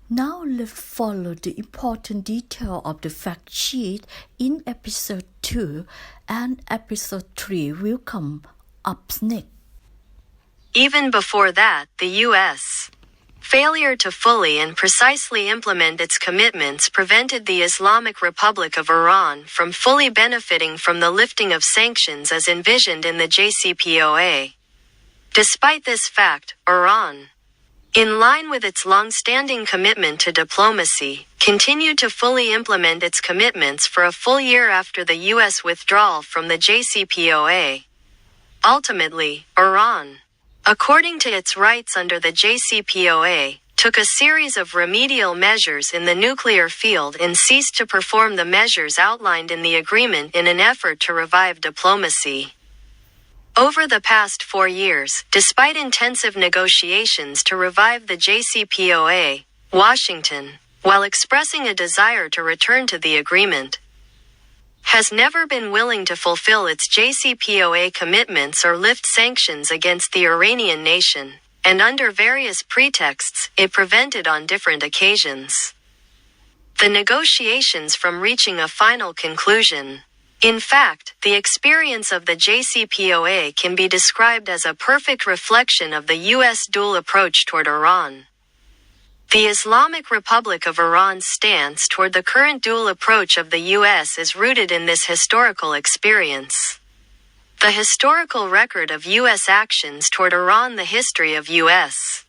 Now let's follow the important detail of the fact sheet in episode 2, and episode 3 will come up next. Even before that, the U.S. failure to fully and precisely implement its commitments prevented the Islamic Republic of Iran from fully benefiting from the lifting of sanctions as envisioned in the JCPOA. Despite this fact, Iran, in line with its long-standing commitment to diplomacy, continued to fully implement its commitments for a full year after the U.S. withdrawal from the JCPOA. Ultimately, Iran, according to its rights under the JCPOA, took a series of remedial measures in the nuclear field and ceased to perform the measures outlined in the agreement in an effort to revive diplomacy. Over the past 4 years, despite intensive negotiations to revive the JCPOA, Washington, while expressing a desire to return to the agreement, has never been willing to fulfill its JCPOA commitments or lift sanctions against the Iranian nation, and under various pretexts, it prevented on different occasions the negotiations from reaching a final conclusion. In fact, the experience of the JCPOA can be described as a perfect reflection of the U.S. dual approach toward Iran. The Islamic Republic of Iran's stance toward the current dual approach of the U.S. is rooted in this historical experience. The historical record of U.S. actions toward Iran. The history of U.S.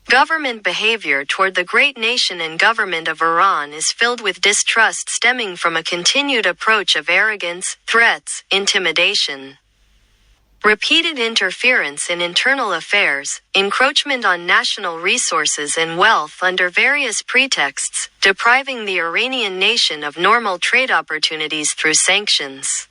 government behavior toward the great nation and government of Iran is filled with distrust stemming from a continued approach of arrogance, threats, intimidation, repeated interference in internal affairs, encroachment on national resources and wealth under various pretexts, depriving the Iranian nation of normal trade opportunities through sanctions,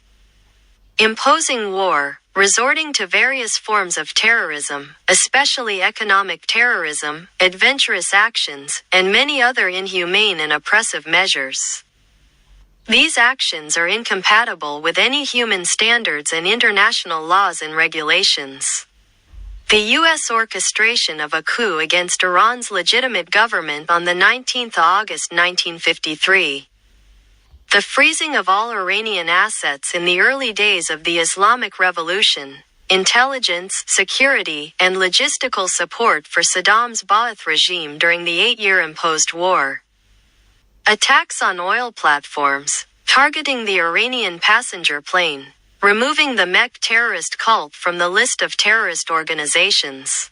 imposing war, resorting to various forms of terrorism, especially economic terrorism, adventurous actions, and many other inhumane and oppressive measures. These actions are incompatible with any human standards and international laws and regulations. The U.S. orchestration of a coup against Iran's legitimate government on the 19th of August 1953. The freezing of all Iranian assets in the early days of the Islamic Revolution, intelligence, security, and logistical support for Saddam's Ba'ath regime during the 8-year imposed war. Attacks on oil platforms, targeting the Iranian passenger plane, removing the Mecca terrorist cult from the list of terrorist organizations.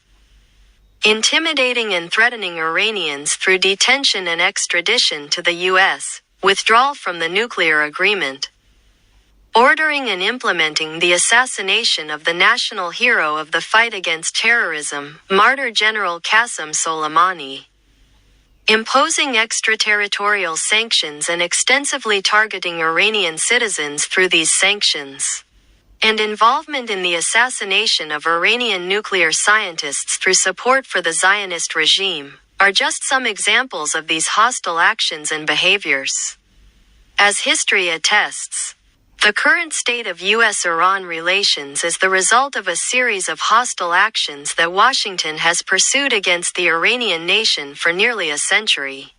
Intimidating and threatening Iranians through detention and extradition to the U.S., withdrawal from the nuclear agreement. Ordering and implementing the assassination of the national hero of the fight against terrorism, Martyr General Qasem Soleimani. Imposing extraterritorial sanctions and extensively targeting Iranian citizens through these sanctions. And involvement in the assassination of Iranian nuclear scientists through support for the Zionist regime, are just some examples of these hostile actions and behaviors. As history attests, the current state of U.S.-Iran relations is the result of a series of hostile actions that Washington has pursued against the Iranian nation for nearly a century.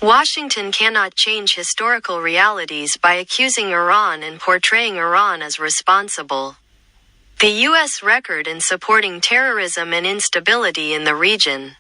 Washington cannot change historical realities by accusing Iran and portraying Iran as responsible. The U.S. record in supporting terrorism and instability in the region,